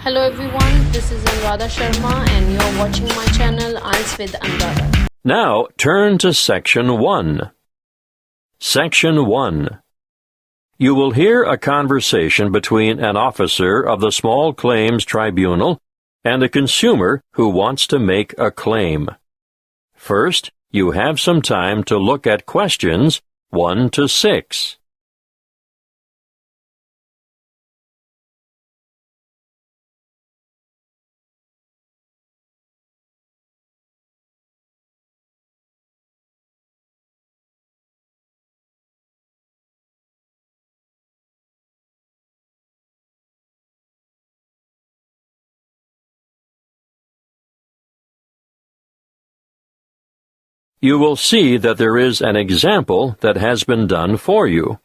Hello everyone, this is ANURADHA Sharma and you're watching my channel IELTS with ANURADHA. Now turn to Section 1. Section 1. You will hear a conversation between an officer of the Small Claims Tribunal and a consumer who wants to make a claim. First, you have some time to look at questions 1 to 6. You will see that there is an example that has been done for you.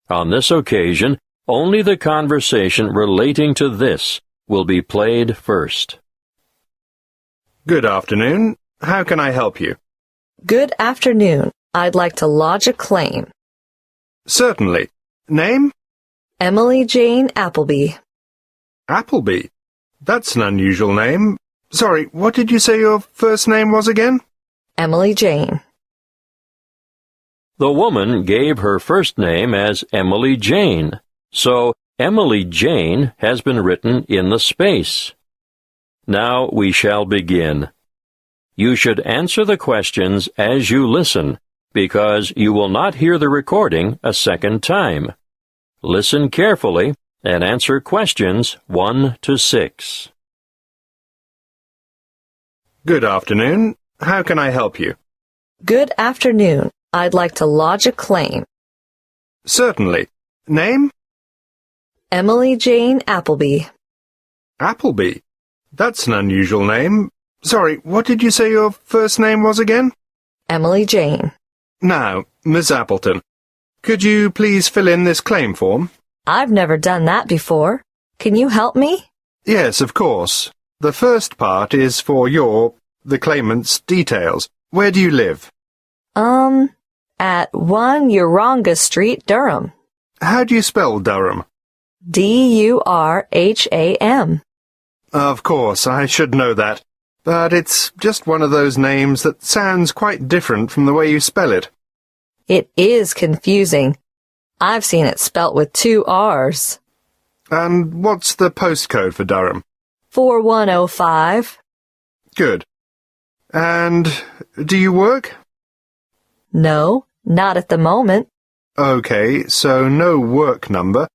On this occasion, only the conversation relating to this will be played first. Good afternoon. How can I help you? Good afternoon. I'd like to lodge a claim. Certainly. Name? Emily Jane Appleby. Appleby. That's an unusual name. Sorry, what did you say your first name was again? Emily Jane. The woman gave her first name as Emily Jane, so Emily Jane has been written in the space. Now we shall begin. You should answer the questions as you listen, because you will not hear the recording a second time. Listen carefully and answer questions 1 to 6. Good afternoon. How can I help you? Good afternoon. I'd like to lodge a claim. Certainly. Name? Emily Jane Appleby. Appleby. That's an unusual name. Sorry, what did you say your first name was again? Emily Jane. Now, Miss Appleton, could you please fill in this claim form? I've never done that before. Can you help me? Yes, of course. The first part is for the claimant's details. Where do you live? At 1 Uranga Street, Durham. How do you spell Durham? D-U-R-H-A-M. Of course, I should know that. But it's just one of those names that sounds quite different from the way you spell it. It is confusing. I've seen it spelt with 2 R's. And what's the postcode for Durham? 4105. Good. And do you work? No, not at the moment. Okay, so no work number.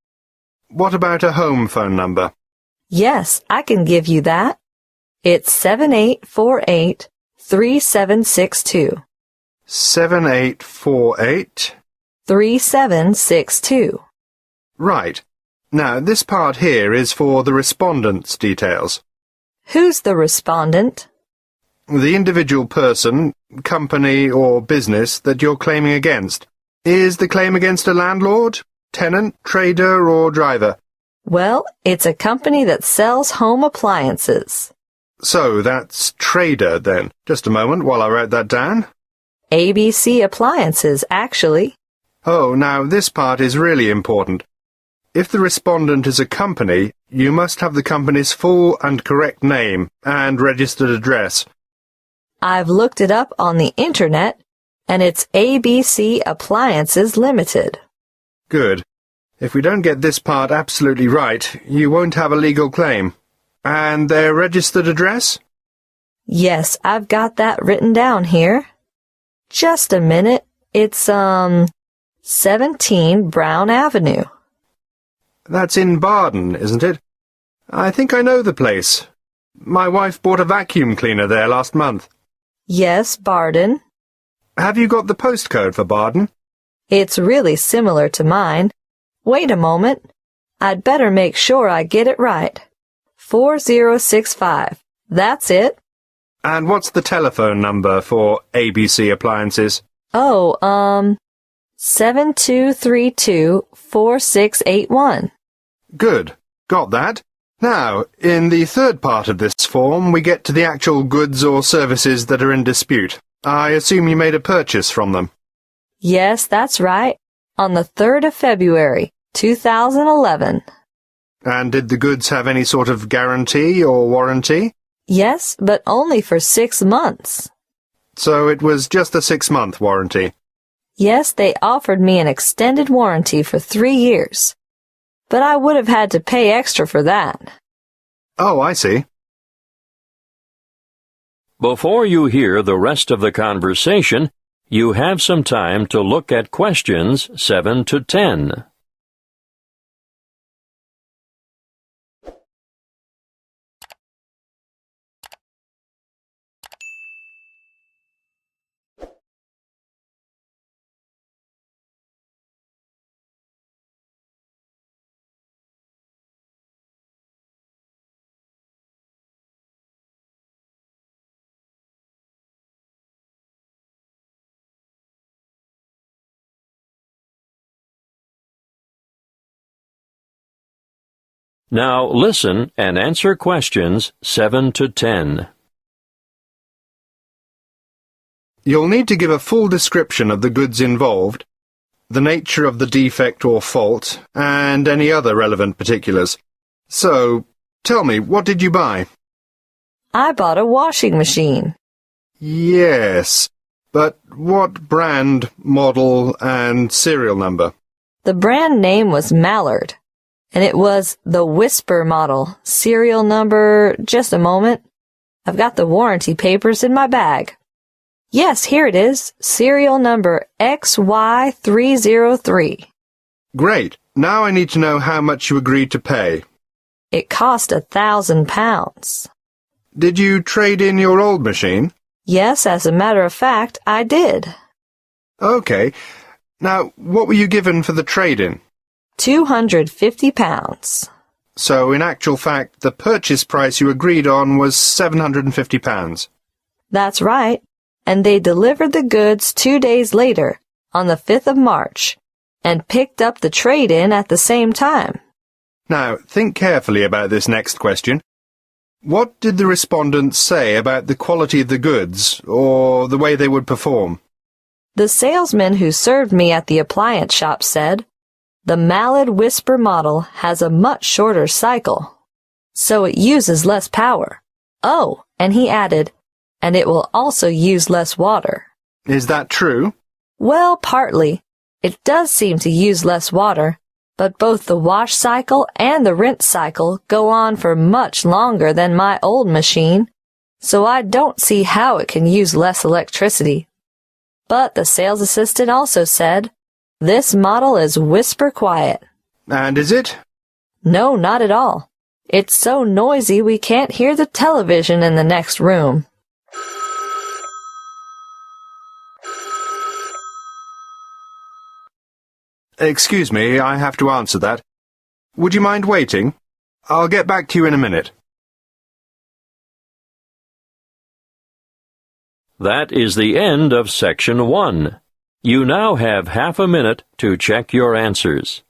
What about a home phone number? Yes, I can give you that. It's 7848-3762. 7848? 3762. Right. Now, this part here is for the respondent's details. Who's the respondent? The individual person, company, or business that you're claiming against. Is the claim against a landlord, tenant, trader, or driver? Well, it's a company that sells home appliances. So that's trader, then. Just a moment while I write that down. ABC Appliances, actually. Oh, now this part is really important. If the respondent is a company, you must have the company's full and correct name and registered address. I've looked it up on the internet, and it's ABC Appliances Limited. Good. If we don't get this part absolutely right, you won't have a legal claim. And their registered address? Yes, I've got that written down here. Just a minute. It's, 17 Brown Avenue. That's in Barden, isn't it? I think I know the place. My wife bought a vacuum cleaner there last month. Yes, Barden. Have you got the postcode for Barden? It's really similar to mine. Wait a moment. I'd better make sure I get it right. 4065. That's it. And what's the telephone number for ABC Appliances? Oh, 7232-4681. Good. Got that. Now, in the third part of this form, we get to the actual goods or services that are in dispute. I assume you made a purchase from them. Yes, that's right. On the 3rd of February, 2011. And did the goods have any sort of guarantee or warranty? Yes, but only for 6 months. So it was just a 6-month warranty. Yes, they offered me an extended warranty for 3 years. But I would have had to pay extra for that. Oh, I see. Before you hear the rest of the conversation, you have some time to look at questions 7 to 10. Now listen and answer questions 7 to 10. You'll need to give a full description of the goods involved, the nature of the defect or fault, and any other relevant particulars. So, tell me, what did you buy? I bought a washing machine. Yes, but what brand, model, and serial number? The brand name was Mallard, and it was the Whisper model. Serial number, just a moment. I've got the warranty papers in my bag. Yes, here it is. Serial number XY303. Great. Now I need to know how much you agreed to pay. It cost £1,000. Did you trade in your old machine? Yes, as a matter of fact, I did. Okay. Now, what were you given for the trade-in? £250. So, in actual fact, the purchase price you agreed on was £750. That's right. And they delivered the goods 2 days later, on the 5th of March, and picked up the trade-in at the same time. Now, think carefully about this next question. What did the respondents say about the quality of the goods, or the way they would perform? The salesman who served me at the appliance shop said, "The Mallard Whisper model has a much shorter cycle, so it uses less power. Oh, and he added, and it will also use less water." Is that true? Well, partly. It does seem to use less water, but both the wash cycle and the rinse cycle go on for much longer than my old machine, so I don't see how it can use less electricity. But the sales assistant also said, "This model is whisper quiet." And is it? No, not at all. It's so noisy we can't hear the television in the next room. Excuse me, I have to answer that. Would you mind waiting? I'll get back to you in a minute. That is the end of Section 1. You now have half a minute to check your answers.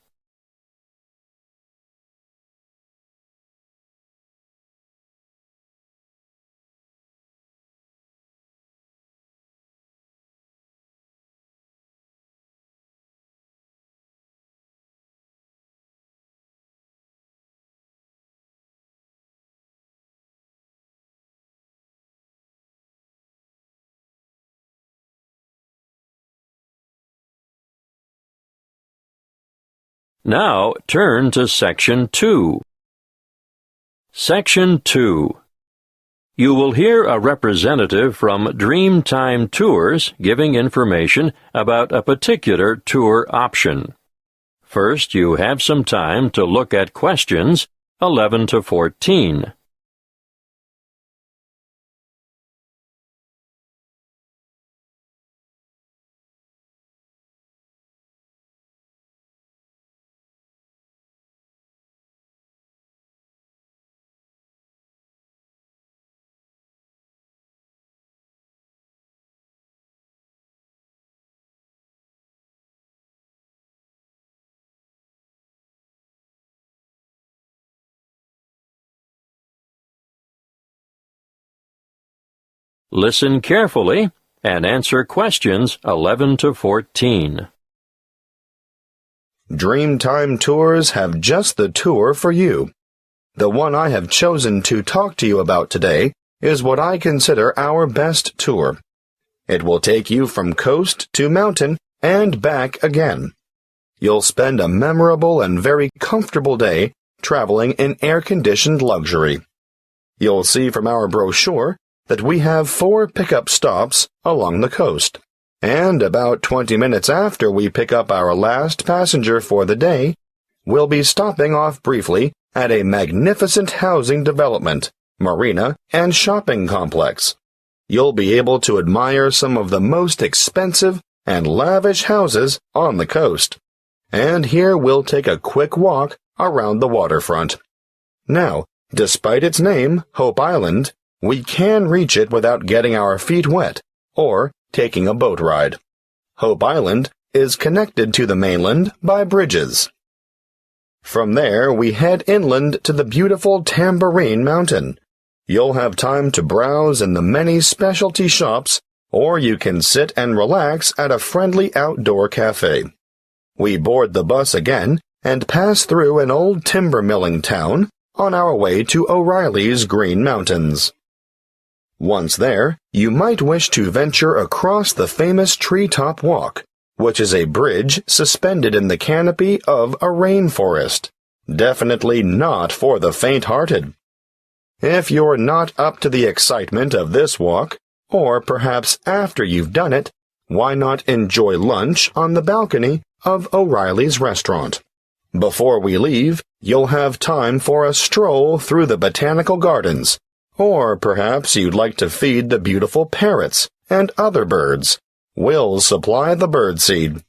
Now turn to Section 2. Section 2. You will hear a representative from Dreamtime Tours giving information about a particular tour option. First, you have some time to look at questions 11 to 14. Listen carefully and answer questions 11 to 14. Dreamtime Tours have just the tour for you. The one I have chosen to talk to you about today is what I consider our best tour. It will take you from coast to mountain and back again. You'll spend a memorable and very comfortable day traveling in air-conditioned luxury. You'll see from our brochure that we have 4 pickup stops along the coast, and about 20 minutes after we pick up our last passenger for the day, we'll be stopping off briefly at a magnificent housing development, marina, and shopping complex. You'll be able to admire some of the most expensive and lavish houses on the coast. And here we'll take a quick walk around the waterfront. Now, despite its name, Hope Island, we can reach it without getting our feet wet or taking a boat ride. Hope Island is connected to the mainland by bridges. From there, we head inland to the beautiful Tambourine Mountain. You'll have time to browse in the many specialty shops, or you can sit and relax at a friendly outdoor cafe. We board the bus again and pass through an old timber milling town on our way to O'Reilly's Green Mountains. Once there, you might wish to venture across the famous Treetop Walk, which is a bridge suspended in the canopy of a rainforest. Definitely not for the faint-hearted. If you're not up to the excitement of this walk, or perhaps after you've done it, why not enjoy lunch on the balcony of O'Reilly's restaurant? Before we leave, you'll have time for a stroll through the botanical gardens, or perhaps you'd like to feed the beautiful parrots and other birds. We'll supply the birdseed.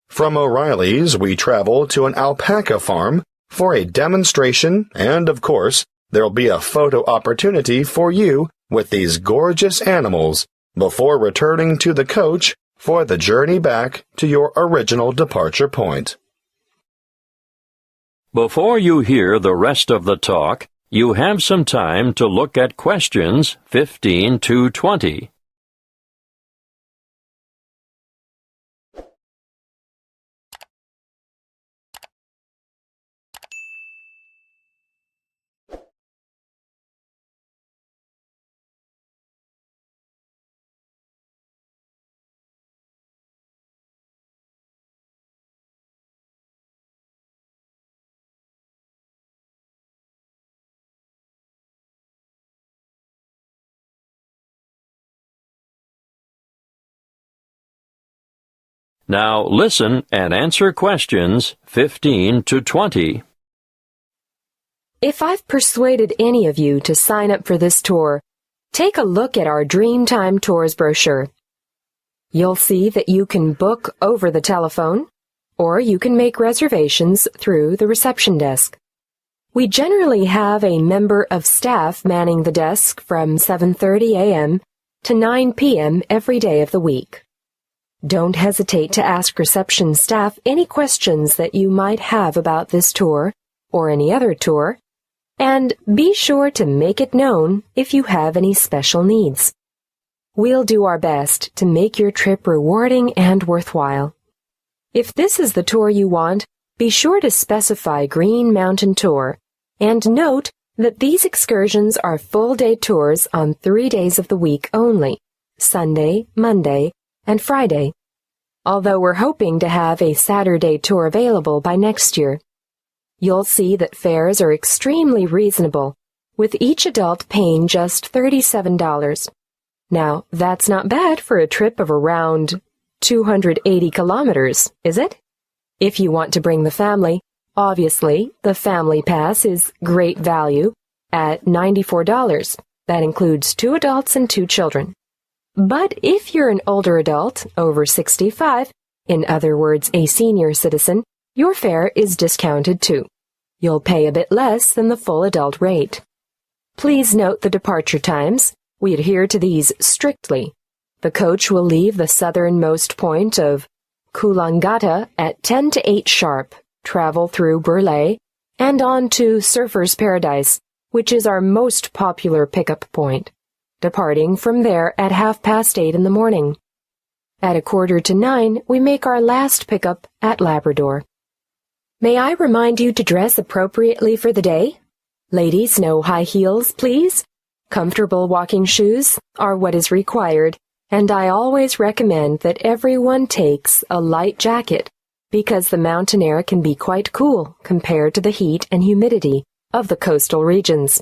From O'Reilly's, we travel to an alpaca farm for a demonstration, and of course, there'll be a photo opportunity for you with these gorgeous animals before returning to the coach for the journey back to your original departure point. Before you hear the rest of the talk, you have some time to look at questions 15 to 20. Now listen and answer questions 15 to 20. If I've persuaded any of you to sign up for this tour, take a look at our Dreamtime Tours brochure. You'll see that you can book over the telephone, or you can make reservations through the reception desk. We generally have a member of staff manning the desk from 7:30 a.m. to 9 p.m. every day of the week. Don't hesitate to ask reception staff any questions that you might have about this tour or any other tour, and be sure to make it known if you have any special needs. We'll do our best to make your trip rewarding and worthwhile. If this is the tour you want, be sure to specify Green Mountain Tour, and note that these excursions are full-day tours on 3 days of the week only, Sunday, Monday, and Friday, although we're hoping to have a Saturday tour available by next year. You'll see that fares are extremely reasonable, with each adult paying just $37. Now, that's not bad for a trip of around 280 kilometers, is it? If you want to bring the family, obviously, the Family Pass is great value at $94. That includes 2 adults and 2 children. But if you're an older adult, over 65, in other words, a senior citizen, your fare is discounted too. You'll pay a bit less than the full adult rate. Please note the departure times. We adhere to these strictly. The coach will leave the southernmost point of Coolangatta at 10 to 8 sharp, travel through Burleigh, and on to Surfer's Paradise, which is our most popular pickup point, departing from there at 8:30 in the morning. At 8:45, we make our last pickup at Labrador. May I remind you to dress appropriately for the day? Ladies, no high heels, please. Comfortable walking shoes are what is required, and I always recommend that everyone takes a light jacket because the mountain air can be quite cool compared to the heat and humidity of the coastal regions.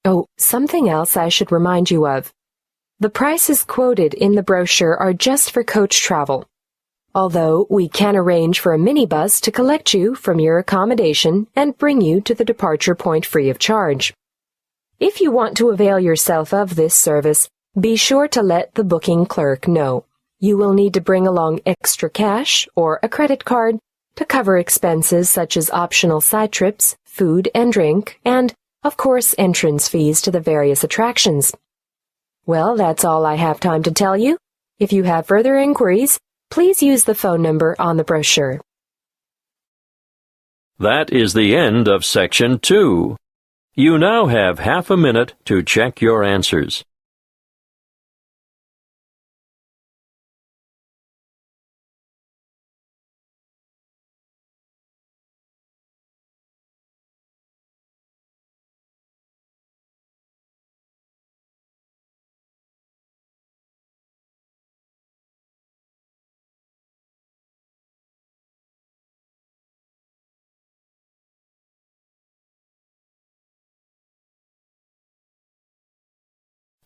Oh, something else I should remind you of. The prices quoted in the brochure are just for coach travel, although we can arrange for a minibus to collect you from your accommodation and bring you to the departure point free of charge. If you want to avail yourself of this service, be sure to let the booking clerk know. You will need to bring along extra cash or a credit card to cover expenses such as optional side trips, food and drink, and, of course, entrance fees to the various attractions. Well, that's all I have time to tell you. If you have further inquiries, please use the phone number on the brochure. That is the end of Section 2. You now have half a minute to check your answers.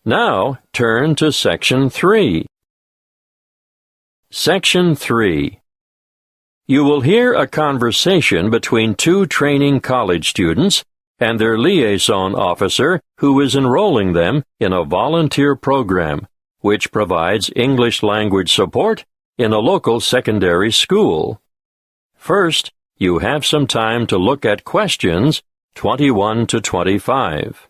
Now, turn to Section 3. Section 3. You will hear a conversation between two training college students and their liaison officer who is enrolling them in a volunteer program which provides English language support in a local secondary school. First, you have some time to look at questions 21 to 25.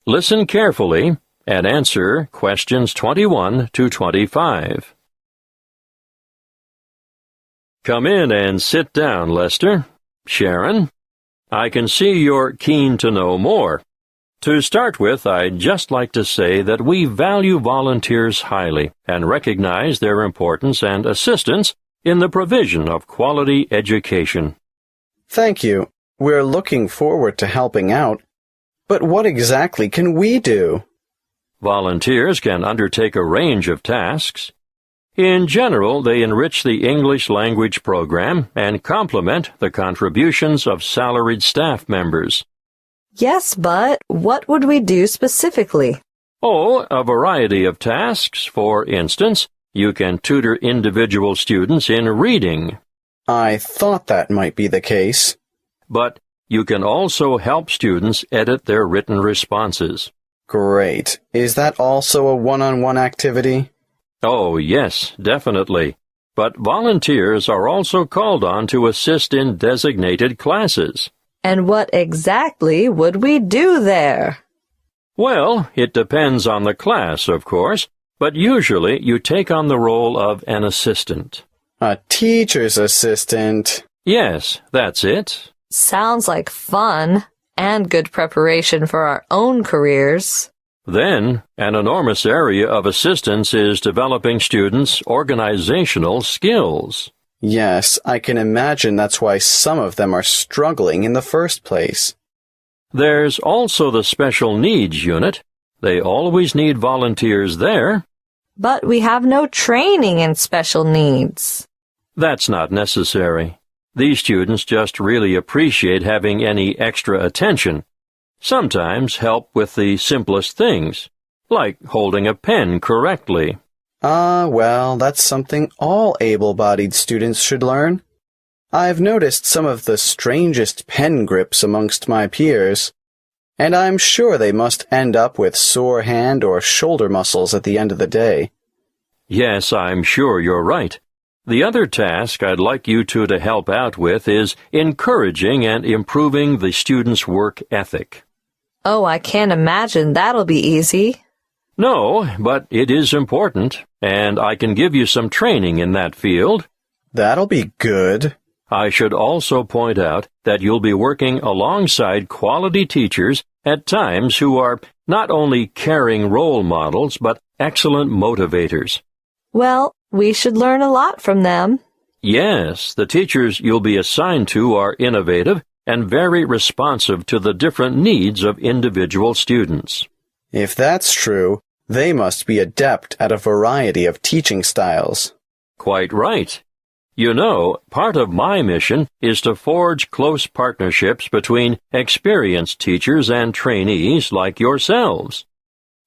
Listen carefully and answer questions 21 to 25. Come in and sit down, Lester. Sharon, I can see you're keen to know more. To start with, I'd just like to say that we value volunteers highly and recognize their importance and assistance in the provision of quality education. Thank you. We're looking forward to helping out. But what exactly can we do? Volunteers can undertake a range of tasks. In general, they enrich the English language program and complement the contributions of salaried staff members. Yes, but what would we do specifically? Oh, a variety of tasks. For instance, you can tutor individual students in reading. I thought that might be the case. But you can also help students edit their written responses. Great. Is that also a one-on-one activity? Oh, yes, definitely. But volunteers are also called on to assist in designated classes. And what exactly would we do there? Well, it depends on the class, of course, but usually you take on the role of an assistant. A teacher's assistant. Yes, that's it. Sounds like fun and good preparation for our own careers. Then, an enormous area of assistance is developing students' organizational skills. Yes, I can imagine that's why some of them are struggling in the first place. There's also the special needs unit. They always need volunteers there. But we have no training in special needs. That's not necessary. These students just really appreciate having any extra attention. Sometimes help with the simplest things, like holding a pen correctly. Well, that's something all able-bodied students should learn. I've noticed some of the strangest pen grips amongst my peers, and I'm sure they must end up with sore hand or shoulder muscles at the end of the day. Yes, I'm sure you're right. The other task I'd like you two to help out with is encouraging and improving the students' work ethic. Oh, I can't imagine that'll be easy. No, but it is important, and I can give you some training in that field. That'll be good. I should also point out that you'll be working alongside quality teachers at times who are not only caring role models, but excellent motivators. Well, we should learn a lot from them. Yes, the teachers you'll be assigned to are innovative and very responsive to the different needs of individual students. If that's true, they must be adept at a variety of teaching styles. Quite right. You know, part of my mission is to forge close partnerships between experienced teachers and trainees like yourselves.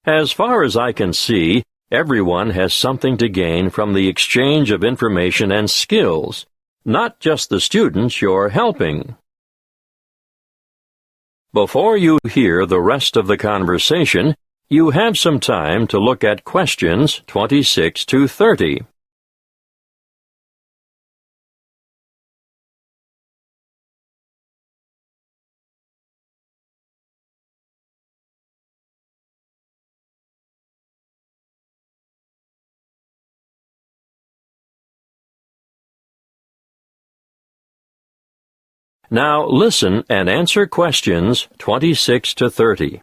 As far as I can see, everyone has something to gain from the exchange of information and skills, not just the students you're helping. Before you hear the rest of the conversation, you have some time to look at questions 26 to 30. Now listen and answer questions 26 to 30.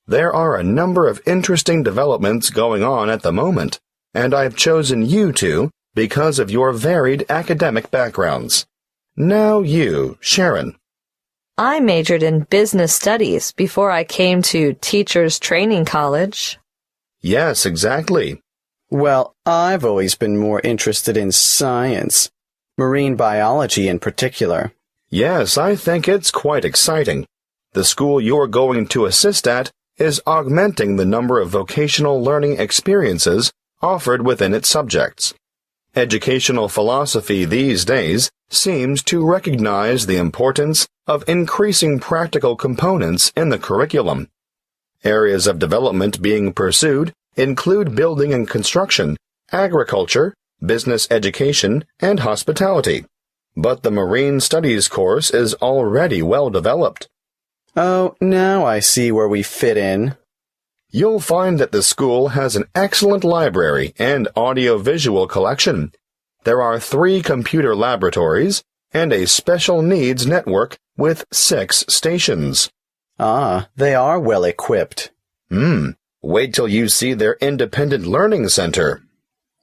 There are a number of interesting developments going on at the moment, and I've chosen you two because of your varied academic backgrounds. Now you, Sharon. I majored in business studies before I came to Teachers Training College. Yes, exactly. Well, I've always been more interested in science, marine biology in particular. Yes, I think it's quite exciting. The school you're going to assist at is augmenting the number of vocational learning experiences offered within its subjects. Educational philosophy these days seems to recognize the importance of increasing practical components in the curriculum. Areas of development being pursued include building and construction, agriculture, business education, and hospitality. But the Marine Studies course is already well developed. Oh, now I see where we fit in. You'll find that the school has an excellent library and audiovisual collection. There are 3 computer laboratories and a special needs network with 6 stations. Ah, they are well equipped. Wait till you see their independent learning center.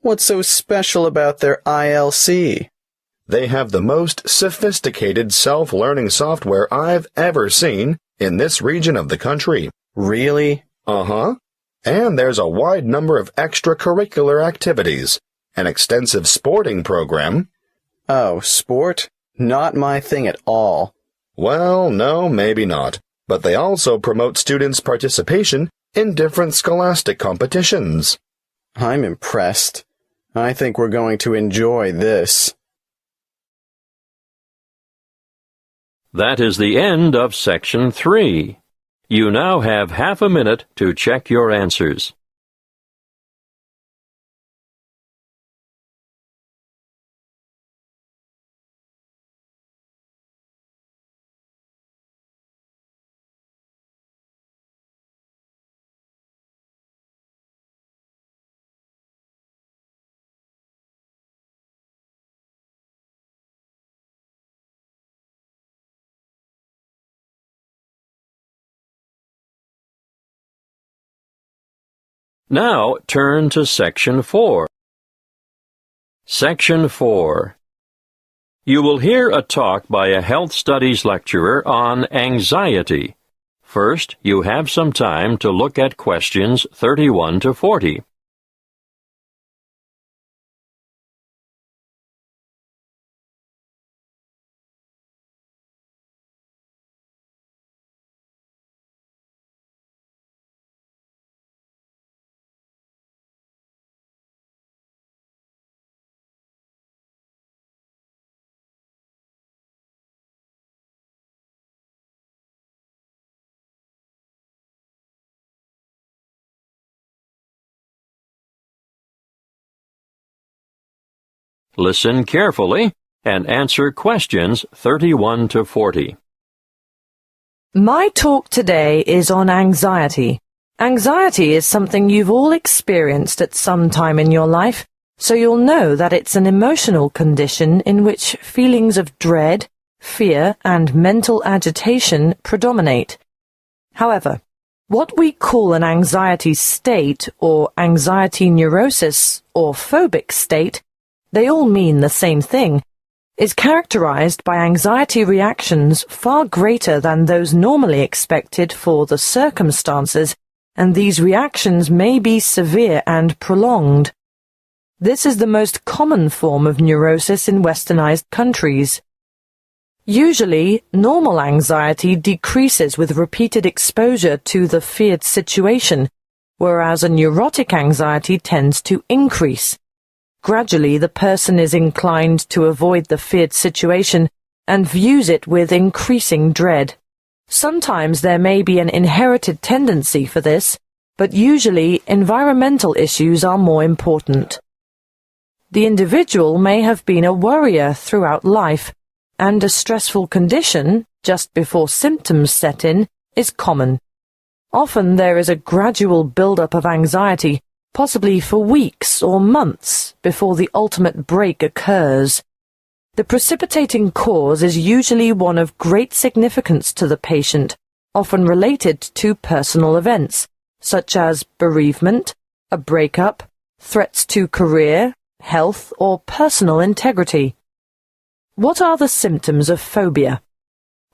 What's so special about their ILC? They have the most sophisticated self-learning software I've ever seen in this region of the country. Really? Uh-huh. And there's a wide number of extracurricular activities, an extensive sporting program. Oh, sport? Not my thing at all. Well, no, maybe not. But they also promote students' participation in different scholastic competitions. I'm impressed. I think we're going to enjoy this. That is the end of Section 3. You now have half a minute to check your answers. Now turn to Section 4. Section 4. You will hear a talk by a health studies lecturer on anxiety. First, you have some time to look at questions 31 to 40. Listen carefully and answer questions 31 to 40. My talk today is on anxiety. Anxiety is something you've all experienced at some time in your life, so you'll know that it's an emotional condition in which feelings of dread, fear, and mental agitation predominate. However, what we call an anxiety state or anxiety neurosis or phobic state, they all mean the same thing, is characterized by anxiety reactions far greater than those normally expected for the circumstances, and these reactions may be severe and prolonged. This is the most common form of neurosis in westernized countries. Usually, normal anxiety decreases with repeated exposure to the feared situation, whereas a neurotic anxiety tends to increase. Gradually, the person is inclined to avoid the feared situation and views it with increasing dread. Sometimes there may be an inherited tendency for this, but usually environmental issues are more important. The individual may have been a worrier throughout life, and a stressful condition, just before symptoms set in, is common. Often there is a gradual build-up of anxiety, possibly for weeks or months, before the ultimate break occurs. The precipitating cause is usually one of great significance to the patient, often related to personal events, such as bereavement, a breakup, threats to career, health, or personal integrity. What are the symptoms of phobia?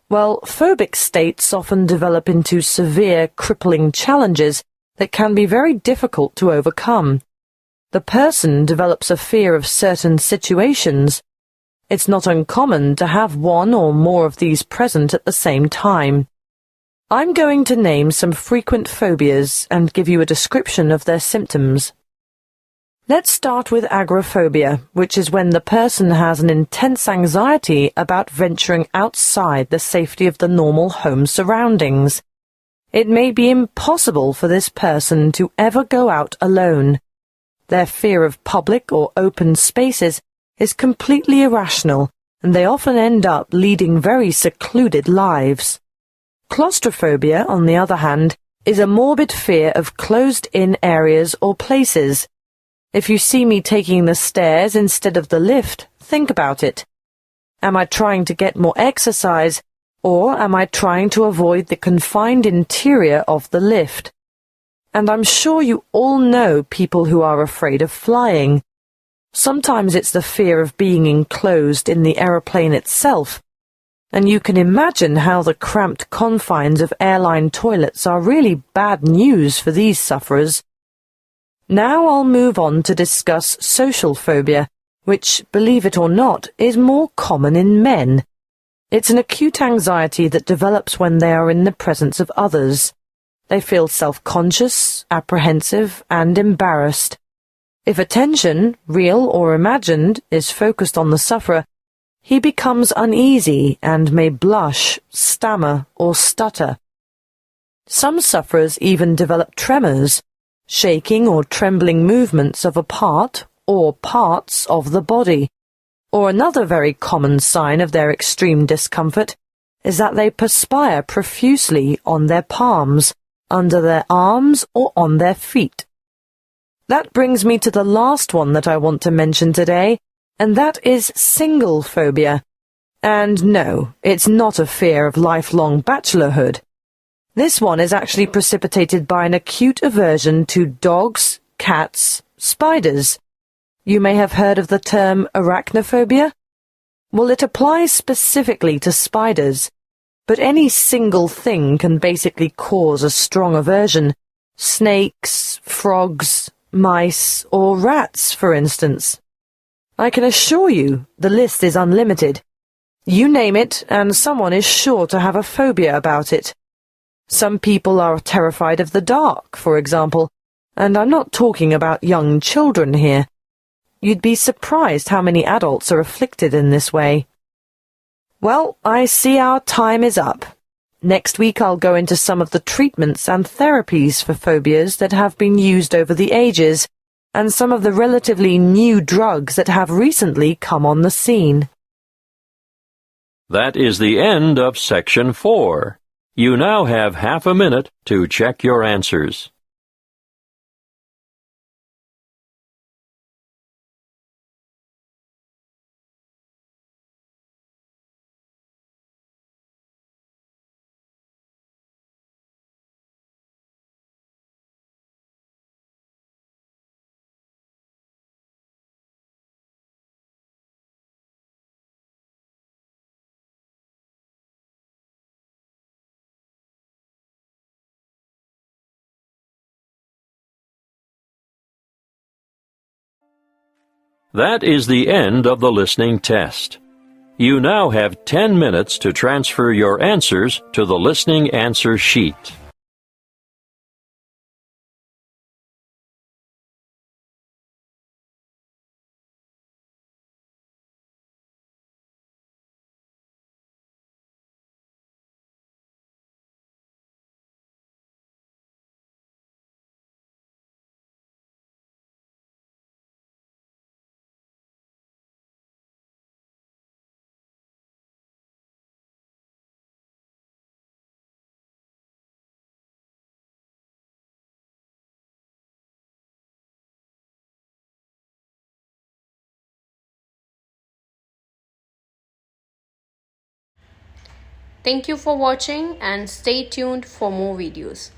Well, phobic states often develop into severe, crippling challenges that can be very difficult to overcome. The person develops a fear of certain situations. It's not uncommon to have one or more of these present at the same time. I'm going to name some frequent phobias and give you a description of their symptoms. Let's start with agoraphobia, which is when the person has an intense anxiety about venturing outside the safety of the normal home surroundings. It may be impossible for this person to ever go out alone. Their fear of public or open spaces is completely irrational, and they often end up leading very secluded lives. Claustrophobia, on the other hand, is a morbid fear of closed-in areas or places. If you see me taking the stairs instead of the lift, think about it. Am I trying to get more exercise, or am I trying to avoid the confined interior of the lift? And I'm sure you all know people who are afraid of flying. Sometimes it's the fear of being enclosed in the aeroplane itself, and you can imagine how the cramped confines of airline toilets are really bad news for these sufferers. Now I'll move on to discuss social phobia, which, believe it or not, is more common in men. It's an acute anxiety that develops when they are in the presence of others. They feel self-conscious, apprehensive, and embarrassed. If attention, real or imagined, is focused on the sufferer, he becomes uneasy and may blush, stammer, or stutter. Some sufferers even develop tremors, shaking or trembling movements of a part or parts of the body. Or another very common sign of their extreme discomfort is that they perspire profusely on their palms, under their arms, or on their feet. That brings me to the last one that I want to mention today, and that is single phobia. And no, it's not a fear of lifelong bachelorhood. This one is actually precipitated by an acute aversion to dogs, cats, spiders. You may have heard of the term arachnophobia. Well, it applies specifically to spiders, but any single thing can basically cause a strong aversion. Snakes, frogs, mice, or rats, for instance. I can assure you the list is unlimited. You name it, and someone is sure to have a phobia about it. Some people are terrified of the dark, for example, and I'm not talking about young children here. You'd be surprised how many adults are afflicted in this way. Well, I see our time is up. Next week I'll go into some of the treatments and therapies for phobias that have been used over the ages, and some of the relatively new drugs that have recently come on the scene. That is the end of Section 4. You now have half a minute to check your answers. That is the end of the listening test. You now have 10 minutes to transfer your answers to the listening answer sheet. Thank you for watching and stay tuned for more videos.